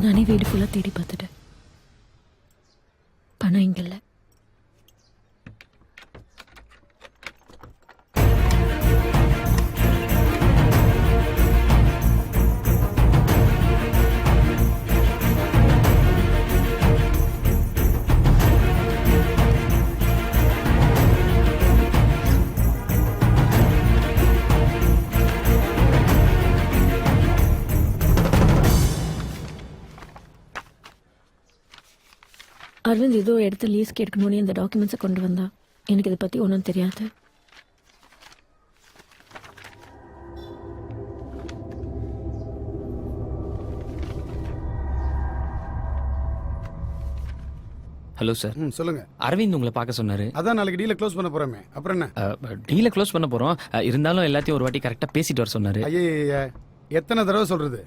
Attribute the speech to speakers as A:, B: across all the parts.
A: நானே வீடு ஃபுல்லாக தேடி பார்த்துட்டேன். பணம் இங்கே இல்லை. அரவிந்த் ஏதோ இடத்த லீஸ்க்கு எடுக்கணும்னு இந்த டாக்குமெண்ட்ஸை கொண்டு வந்தா. எனக்கு இதை பற்றி ஒன்றும் தெரியாது.
B: Hello sir.
C: சொல்லுங்க.
B: அரவிந்த் உங்களை பார்க்க சொன்னாரு.
C: அதான் நாளைக்கு டீலை க்ளோஸ் பண்ண போறோமே, அப்புறம் என்ன?
B: டீலை க்ளோஸ் பண்ண போறோம். இருந்தாலும் எல்லாத்தையும் ஒரு வாட்டி கரெக்டாக பேசிட்டு வர சொன்னாரு.
C: ஐயா எத்தனை தடவை சொல்றது?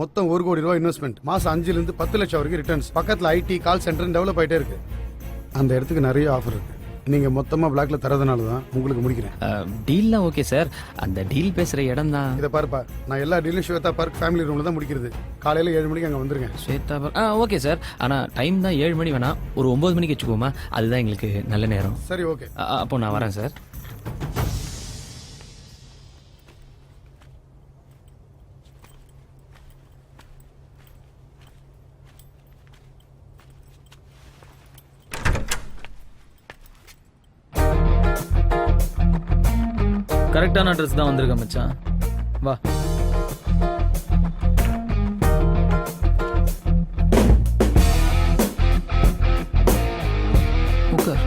C: மொத்தம் 1 கோடி ரூபாய் இன்வெஸ்ட்மெண்ட், மாசம் 5 to 10 லட்சம் வரைக்கும் ரிட்டர்ன்ஸ். பக்கத்துல ஐடி கால் சென்டர் டெவலப் ஆயிட்டே இருக்கு. அந்த இடத்துக்கு நிறைய ஆஃபர் இருக்கு. நீங்க மொத்தமா பிளாக்ல தரதுனால தான் உங்களுக்கு முடிக்கிறேன்.
B: டீல்லாம் ஓகே சார். அந்த டீல் பேசுற இடம் தான்.
C: இதை பாருப்பா, நான் எல்லா டீலும் ஸ்வேதா பார்க் ஃபேமிலி ரூம்ல தான் முடிக்கிறது. காலையில 7 மணிக்கு அங்க வந்துருங்க.
B: Shweta park okay sir. ஆனா டைம் தான் 7 மணி வேணாம், ஒரு 9 மணிக்கு வச்சுக்கோமா. அதுதான் எங்களுக்கு நல்ல நேரம்.
C: சரி ஓகே.
B: அப்போ நான் வரேன் சார்.
D: கரெக்டான அட்ரஸ் தான் வந்திருக்க மச்சான். வா. உட்கார்.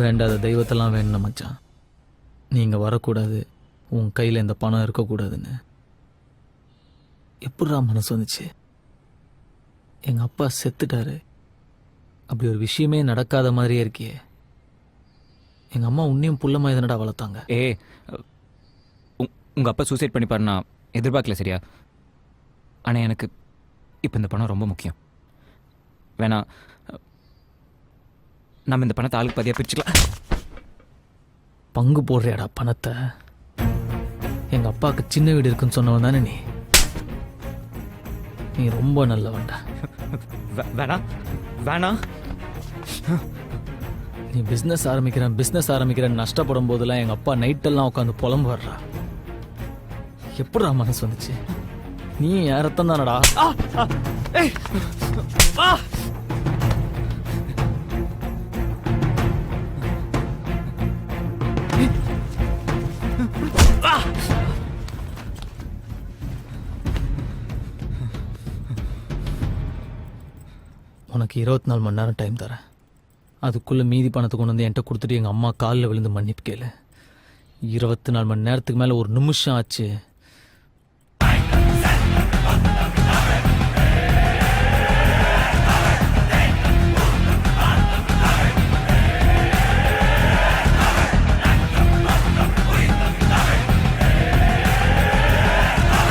D: வேண்டாத தெய்வத்தெல்லாம் வேணும் மச்சான். நீங்க வரக்கூடாது, உன் கையில் இந்த பணம் இருக்கக்கூடாதுன்னு எப்படிரா மனசு வந்துச்சு? எங்க அப்பா செத்துட்டாரு, அப்படி ஒரு விஷயமே நடக்காத மாதிரியே இருக்கியே. எங்க அம்மா உன்னையும் புள்ளமா எதனடா வளர்த்தாங்க.
E: உங்க அப்பா சூசைட் பண்ணிப்பாரு நான் எதிர்பார்க்கல, சரியா? ஆனால் எனக்கு இப்போ இந்த பணம் ரொம்ப முக்கியம். வேணா நம்ம இந்த பணத்தை ஆளுக்கு பாதியாக பிரிச்சுக்கலாம்.
D: பங்கு போடுறியாடா பணத்தை? எங்க அப்பாவுக்கு சின்ன வீடு இருக்குன்னு சொன்னவன் தானே நீ? நீ ரொம்ப நல்லவன்டா.
E: வேணா வேணா
D: நீ பிஸ்னஸ் ஆரம்பிக்கிறேன் நஷ்டப்படும் போதெல்லாம் எங்க அப்பா நைட்டெல்லாம் உட்காந்து புலம்பு வர்றா. எப்படிடா மனசு வந்துச்சு? நீ என் ரத்தம் தானடா. உனக்கு 24 மணி நேரம் டைம் தரேன். அதுக்குள்ளே மீதி பணத்தை கொண்டு வந்து என்கிட்ட கொடுத்துட்டு எங்கள் அம்மா காலில் விழுந்து மன்னிப்பு கேளு. 24 மணி நேரத்துக்கு மேலே ஒரு நிமிஷம் ஆச்சு.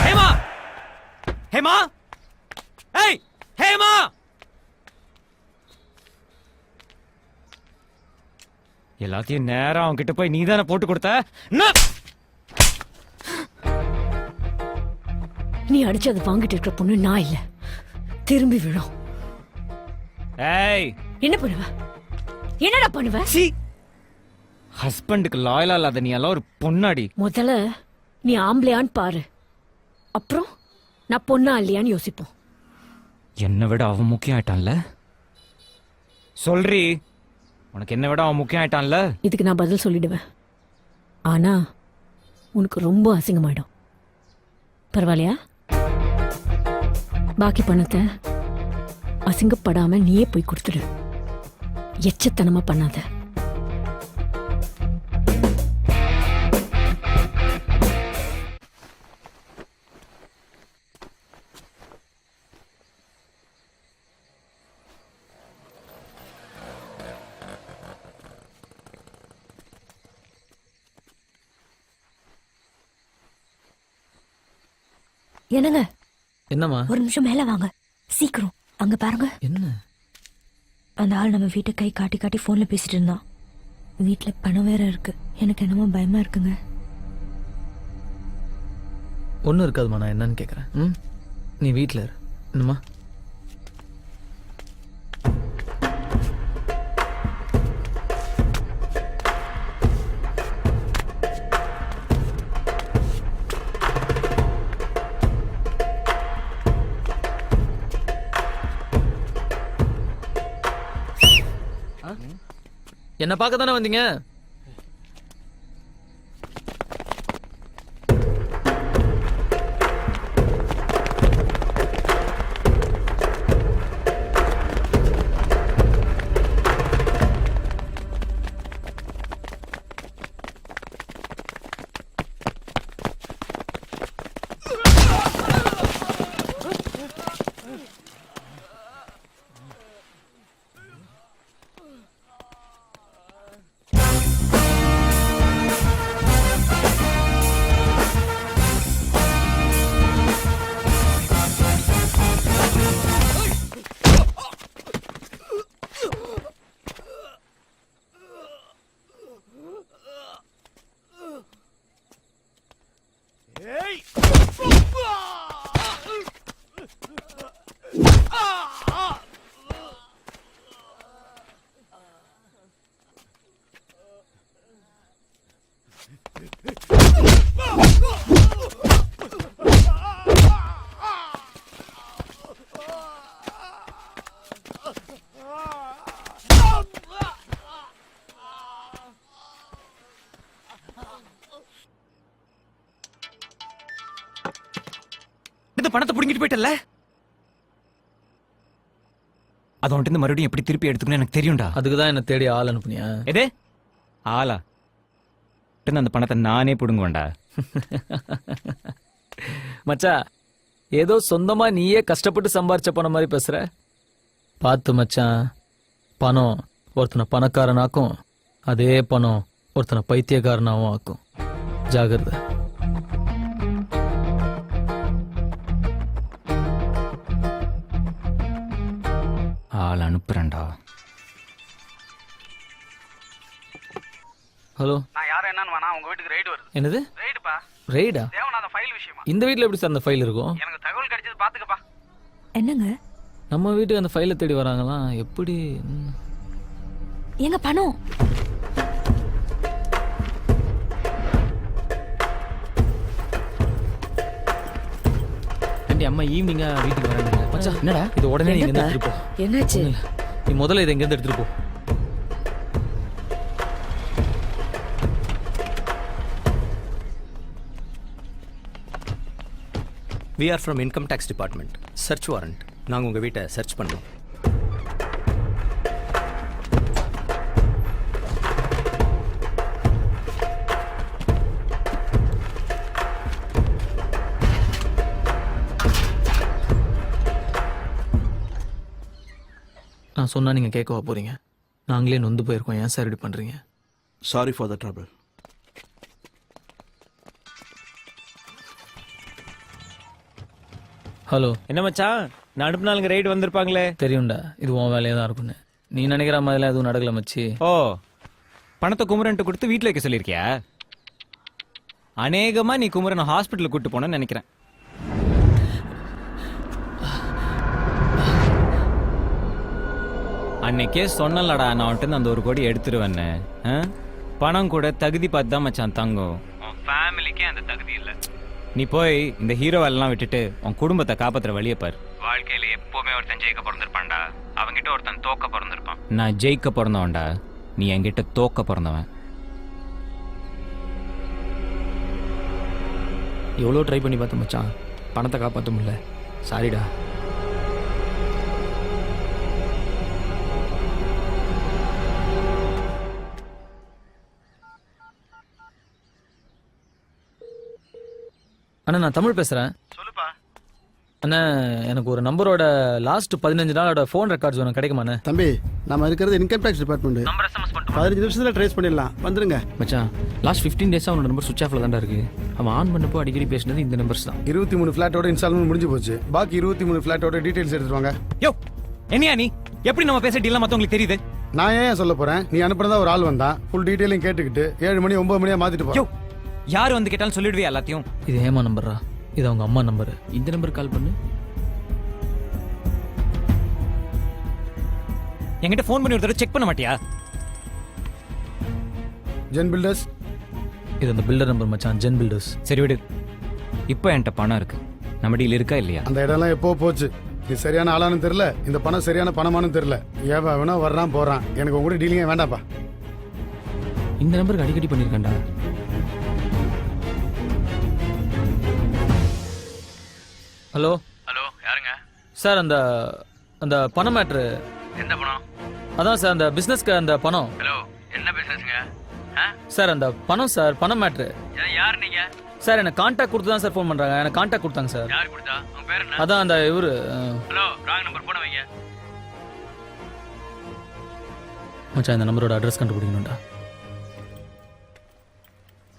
E: ஹேமா ஹேமா ஏய் ஹேமா எல்லாத்தையும் நேரம் அவன் கிட்ட போய் நீ தானே போட்டு கொடுத்த.
A: நீ அடிச்சு அதை வாங்கிட்டு இருக்கிற பொண்ணு நான் இல்ல, திரும்பி விழும்.
E: ஏய்
A: என்ன பண்ணுவ? என்னடா பண்ணுவ?
E: ஹஸ்பண்டுக்கு லாயலா இல்லாத நீ எல்லாம் ஒரு பொண்ணாடி.
A: முதல்ல நீ ஆம்பளையான்னு பாரு, அப்புறம் நான் பொண்ணா இல்லையான்னு யோசிப்போம்.
E: என்னை விட அவன் முக்கியம் ஆயிட்டான்ல. சொல்றி, உனக்கு என்ன விட அவன் முக்கியம் ஆயிட்டான்ல.
A: இதுக்கு நான் பதில் சொல்லிடுவேன், ஆனா உனக்கு ரொம்ப அசிங்கமாயிடும். பரவாயில்லையா? பாக்கி பணத்தை அசிங்கப்படாம நீயே போய் கொடுத்துடு. எச்சத்தனமா பண்ணாத. என்னங்க?
D: என்னம்மா?
A: ஒரு நிமிஷம் மேல வாங்க, சீக்கிரம். அங்க பாருங்க.
D: என்ன?
A: அந்த ஆள் நம்ம வீட்டை கை காட்டி காட்டி போன்ல பேசிட்டு இருந்தான். வீட்டுல பணம் வேற இருக்கு. எனக்கு என்னமோ பயமா இருக்குங்க.
D: ஒன்றும் இருக்காதுமா, நான் என்னன்னு கேட்குறேன். ம், நீ வீட்டில் இரு. என்னம்மா? என்ன பார்க்க தானே வந்தீங்க?
E: இந்த பணத்தை புடுங்கிட்டு போயிட்டல, அது வந்துட்டு மறுபடியும் எப்படி திருப்பி எடுத்துக்கணும் எனக்கு தெரியும்டா.
D: அதுக்கு தான் என்ன தேடி ஆள் அனுப்புனியா?
E: எதே ஆளா? அந்த பணத்தை நானே புடுங்குவேன்டா.
D: மச்சா, ஏதோ சொந்தமா நீயே கஷ்டப்பட்டு சம்பாரிச்ச பணம் மாதிரி பேசுற. பார்த்து மச்சான், பணம் ஒருத்தனை பணக்காரனாக்கும், அதே பணம் ஒருத்தனை பைத்தியக்காரனாவும் ஆக்கும். ஜாகிரதை.
E: ஆள் அனுப்புறேன்டா.
D: ஹலோ,
F: நான் யாரும் என்னன்னு வேணா உங்க வீட்டுக்கு ரைடு வருது.
D: என்னது
F: ரைடுப்பா,
D: ரெய்டா?
F: தேவனாத ஃபைல் விஷயமா.
D: இந்த வீட்டில் எப்படி சார் அந்த ஃபைல் இருக்கும்?
F: எனக்கு தகவல் கிடைச்சது, பாத்துக்கப்பா.
G: என்னங்க?
D: நம்ம வீட்டுக்கு அந்த ஃபைலை தேடி வராங்களாம், எப்படி?
G: எங்க பணம்?
B: ஆண்டி அம்மா ஈவினிங்கா வீட்டுக்கு வராங்க.
D: மச்சான்,
B: என்னடா
D: இது உடனே நீங்க
A: என்னப்பா?
D: எடுத்துட்டு போ.
A: என்னாச்சு?
D: ஒண்ணும் இல்ல. நீ முதல்ல இதை எங்கேருந்து எடுத்துட்டு போ.
H: We are from Income Tax Department. Search warrant. நாங்கள் உங்கள் வீட்டை சர்ச் பண்ணோம்.
D: நான் சொன்னா நீங்க கேட்கவா போறீங்க? நாங்களே நொந்து போயிருக்கோம், ஏன் சார் இப்படி பண்றீங்க?
I: Sorry for the trouble.
D: Hello,
E: என்ன மச்சான், நான் அனுப்புனாலுங்க ரைடு வந்திருப்பாங்களே.
D: தெரியும்டா, இது உன் வேலையே தான் இருக்கும்னு. நீ நினைக்கிற மாதிரிலாம் எதுவும் நடக்கல மச்சி.
E: ஓ, பணத்தை குமரன்ட்டு கொடுத்து வீட்டில் வைக்க சொல்லியிருக்கியா? அநேகமா நீ குமரனை ஹாஸ்பிட்டலுக்கு கூட்டு போனேன்னு நினைக்கிறேன். அன்னைக்கே சொன்னலடா, நான் வந்துட்டு அந்த 1 கோடி எடுத்துருவேன்னு. பணம் கூட தகுதி பார்த்து தான் மச்சான் தங்கும். உன் ஃபேமிலிக்கே அந்த தகுதி இல்லை. நீ போய் இந்த ஹீரோவெல்லாம் விட்டுட்டு உன் குடும்பத்தை காப்பாத்துற வழியை பாரு. வாழ்க்கையில எப்பவுமே ஒருத்தன் ஜெயிக்க பிறந்திருப்பான்டா, அவங்கிட்ட ஒருத்தன் தோக்க பிறந்திருப்பான். நான் ஜெயிக்க பிறந்தவன்டா, நீ என்கிட்ட தோக்க பிறந்தவன்.
B: எவ்வளோ ட்ரை பண்ணி பார்த்தேன் மச்சான், பணத்தை காப்பாற்ற முடியல. சாரிடா.
D: அண்ணா, நான் தமிழ் பேசுறேன்.
F: சொல்லுப்பா.
D: அண்ணா, எனக்கு ஒரு நம்பரோட லாஸ்ட் 15 நாளோட ஃபோன் ரெக்கார்ட்ஸ் வேணும், கிடைக்குமாண்ணே?
C: தம்பி, நம்ம இருக்கிறது income tax department.
F: Number SMS பண்ணிட்டு
C: 15 நிமிஷத்துல ட்ரேஸ் பண்ணிடலாம். வந்துருங்க.
B: மச்சான், லாஸ்ட் 15 டேஸாக அவனோட நம்பர் சுவிச் ஆஃப்ல தான்டா இருக்கு. அவன் ஆன் பண்ணப்போ அடிக்கடி பேசினது இந்த நம்பர்ஸ் தான்.
C: 23 ஃபிளாட்டோட இன்ஸ்டால்மெண்ட் முடிஞ்சு போச்சு. பாக்கி 23 ஃபிளாட்டோட டீடைல்ஸ் எடுத்துட்டு வாங்க.
E: யோ, என்னையா நீ? எப்படி நம்ம பேச டீலாம் மற்றவங்களுக்கு தெரியுது?
C: நான் ஏன் சொல்ல போறேன்? நீ அனுப்புறதா ஒரு ஆள் வந்தான், ஃபுல் டீடைலையும் கேட்டுக்கிட்டு 7 மணி 9 மணியா மாத்திட்டு
E: யோ,
C: போறோம்.
E: யார் வந்து கேட்டாலும் சொல்லிடுவியா எல்லாத்தையும்?
D: இது ஏமா நம்பர்ரா? இது அவங்க அம்மா நம்பரு.
B: இந்த நம்பர் கால் பண்ணு.
E: என்கிட்ட ஃபோன் பண்ணி ஒரு தடவை செக் பண்ண மாட்டியா?
C: Zen builders.
D: இது அந்த பில்டர் நம்பர் மச்சான், ஜென் பில்டர்ஸ்.
E: சரி விடு. இப்போ என்கிட்ட பணம் இருக்கு. நம்ம டீல் இருக்கா இல்லையா?
C: அந்த இடம்லாம் எப்போ போச்சு. இது சரியான ஆளானு தெரியல, இந்த பணம் சரியான பணமானு தெரியல. ஏவா வேணா வர்றான் போறான். எனக்கு உங்க கூட டீலிங்கே வேண்டாப்பா.
B: இந்த நம்பருக்கு அடிக்கடி பண்ணியிருக்கேன்டா.
D: ஹலோ
F: ஹலோ, யாருங்க?
D: சார், அந்த அந்த பணம் மேட்ரு.
F: எந்த பணம்?
D: அதான் சார், அந்த பிஸ்னஸ்க்கு அந்த பணம்.
F: ஹலோ, என்ன பிசினஸ்ங்க?
D: சார், அந்த பணம் சார், பணம் மேட்ரு.
F: யார் நீங்க?
D: சார், எனக்கு கான்டாக்ட் கொடுத்து தான் சார் ஃபோன் பண்ணுறாங்க. எனக்கு கான்டாக்ட் கொடுத்தாங்க சார்.
F: யார் கொடுத்தா? உங்க பேர் என்ன?
D: அதான் அந்த இவரு.
F: ஹலோ, ராங் நம்பர் போன வைங்க.
D: மச்சான், இந்த நம்பரோட அட்ரஸ் கண்டுபிடிக்கணும்டா.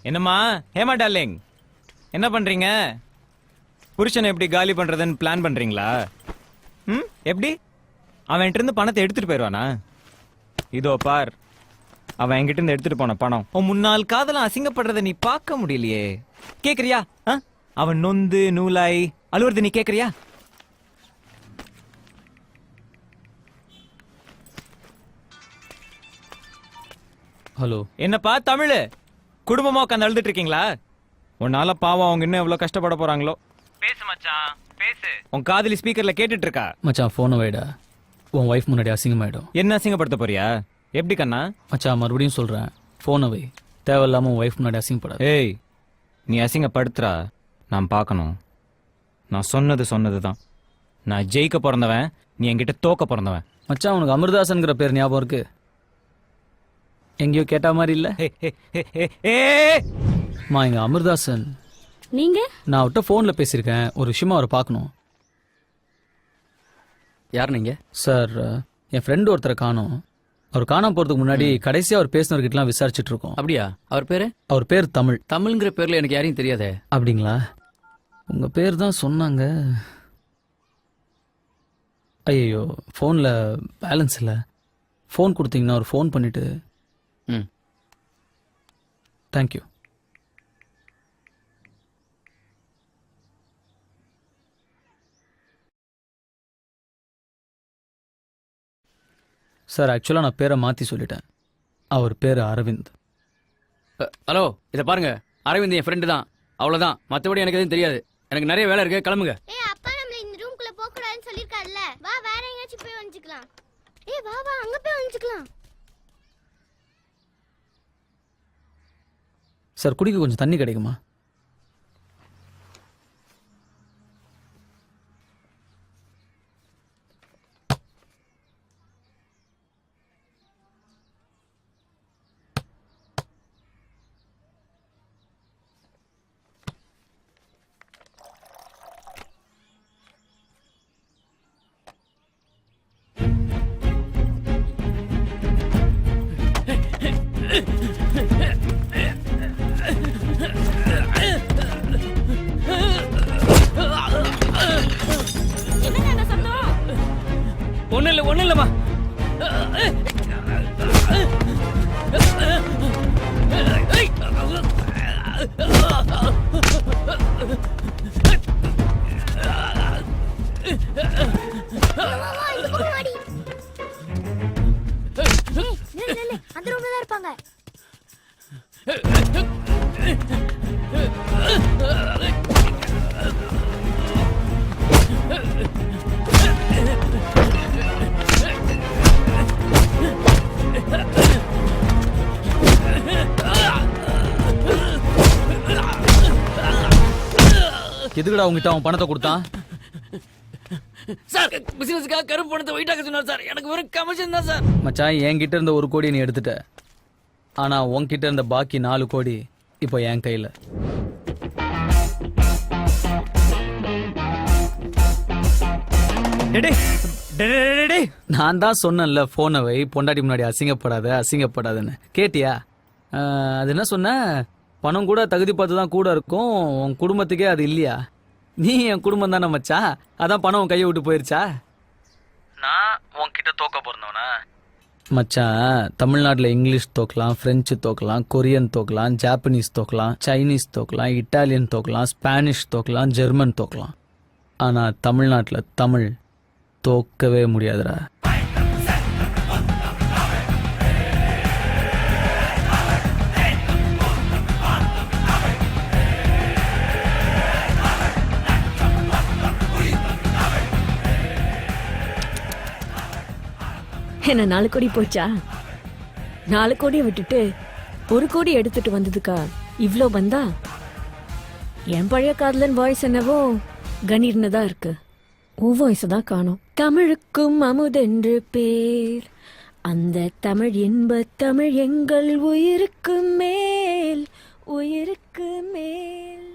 E: என்னம்மா ஹேமா டார்லிங், என்ன பண்றீங்க? புருஷனை எப்படி காலி பண்றதுன்னு பிளான் பண்றீங்களா? ம், எப்படி? அவன் என்கிட்ட இருந்து பணத்தை எடுத்துட்டு போயிடுவானா? இதோ பார், அவன் என்கிட்ட இருந்து எடுத்துட்டு போன பணம் உன் முன்னாள் காதலாம் அசிங்கப்படுறத நீ பார்க்க முடியலையே. கேக்குறியா? அவன் நொந்து நூலாய் அழுவுறது நீ கேக்குறியா?
D: ஹலோ.
E: என்னப்பா தமிழ், குடும்பமா உட்காந்து அழுதுட்டு இருக்கீங்களா? உன்னால பாவம் அவங்க இன்னும் எவ்வளவு கஷ்டப்பட போறாங்களோ. பேசு மச்சான், பேசு. உன் காதலி ஸ்பீக்கர்ல கேட்டுட்டு இருக்கா.
D: மச்சான், ஃபோனை வைடா. உன் ஒய்ஃப் முன்னாடி அசிங்கமாயிடும்.
E: என்ன அசிங்கப்படுத்த போறியா? எப்படி கண்ணா?
D: மச்சான், மறுபடியும் சொல்கிறேன், ஃபோனை வை. தேவையில்லாமல் உன் ஒய்ஃப் முன்னாடி அசிங்கப்படாது.
E: ஏய், நீ அசிங்கப்படுத்துறா நான் பார்க்கணும். நான் சொன்னது தான். நான் ஜெயிக்க பிறந்தவன், நீ என்கிட்ட தோக்க பிறந்தவன்.
D: மச்சான், உனக்கு அமிர்தாசன்கிற பேர் ஞாபகம் இருக்கு? எங்கேயோ கேட்ட மாதிரி இல்லை? மா, எங்க அமிர்தாசன்.
A: நீங்க?
D: நான் அவர்கிட்ட ஃபோனில் பேசியிருக்கேன். ஒரு விஷயமா அவரை பார்க்கணும்.
H: யார் நீங்க?
D: சார், என் ஃப்ரெண்டு ஒருத்தரை காணோம். அவர் காணாம போகிறதுக்கு முன்னாடி கடைசியாக அவர் பேசினவர்கிட்டலாம் விசாரிச்சுட்டு இருக்கோம்.
H: அப்படியா? அவர் பேரு?
D: அவர் பேர் தமிழ்.
H: தமிழ்ங்கிற பேர்ல எனக்கு யாரையும் தெரியாதே.
D: அப்படிங்களா? உங்கள் பேர் தான் சொன்னாங்க. ஐயோ, ஃபோனில் பேலன்ஸ் இல்லை. ஃபோன் கொடுத்தீங்கன்னா ஒரு ஃபோன் பண்ணிவிட்டு.
H: ம்.
D: தேங்க்யூ. சார், ஆக்சுவலாக நான் பேரை மாற்றி சொல்லிட்டேன். அவர் பேர் அரவிந்த்.
H: ஹலோ, இதை பாருங்க. அரவிந்த் என் ஃப்ரெண்டு தான், அவ்வளோதான். மற்றபடி எனக்கு எதுவும் தெரியாது. எனக்கு நிறைய வேலை இருக்கு, கிளம்புங்க.
G: அப்பா நம்மள இந்த ரூம்க்குள்ள போக கூடாதுன்னு சொல்லிருக்காருல்ல. வா, வேற எங்கயாச்சும் போய் வந்துக்கலாம். வா வா, அங்க போய் வந்துக்கலாம்.
D: சார், குடிக்க கொஞ்சம் தண்ணி கிடைக்குமா?
H: ஒன்றும் இல்லைம்மா.
G: அந்த ரூம்ல தான் இருப்பாங்க.
D: எதுக்குடா உங்ககிட்ட அவன் பணத்தை கொடுத்தான்?
H: சார், பிசினஸ்க்காக கருப்பு பணத்தை வெயிட்டாக சொன்னார் சார். எனக்கு வெறும் கமிஷன் தான் சார்.
D: மச்சான், என்கிட்ட இருந்த 1 கோடி நீ எடுத்துட்ட. ஆனா உன்கிட்ட இருந்த பாக்கி 4 கோடி இப்போ என் கையில. நான் தான் சொன்னேன்ல, போனை வை, பொண்டாட்டி முன்னாடி அசிங்கப்படாதுன்னு. கேட்டியா? அது என்ன சொன்ன? பணம் கூட தகுதி பார்த்து தான் கூட இருக்கும், உன் குடும்பத்துக்கே அது இல்லையா? நீ என் குடும்பம் தானே மச்சான், அதான் பணம் உன் கையை விட்டு போயிருச்சா? நான் உன்கிட்ட தோக்க பிறந்தவனா? மச்சான் தமிழ்நாட்டில் இங்கிலீஷ் தோக்கலாம், ஃப்ரெஞ்சு தோக்கலாம், கொரியன் தோக்கலாம், ஜாப்பனீஸ் தோக்கலாம், சைனீஸ் தோக்கலாம், இட்டாலியன் தோக்கலாம், ஸ்பானிஷ் தோக்கலாம், ஜெர்மன் தோக்கலாம். ஆனால் தமிழ்நாட்டில் தமிழ் தோக்கவே முடியாதுடா.
A: என்ன 4 கோடி போச்சா? 4 கோடியை விட்டுட்டு 1 கோடி எடுத்துட்டு வந்ததுக்கா இவ்ளோ வந்தா? என் பழைய காதலன் வாய்ஸ் என்னவோ கணீர்னு தான் இருக்கு. உன் வாய்ஸ் தான் காணோம். தமிழுக்கும் அமுதென்று பேர், அந்த தமிழ் இன்ப தமிழ் எங்கள் உயிருக்கு மேல், உயிருக்கு மேல்.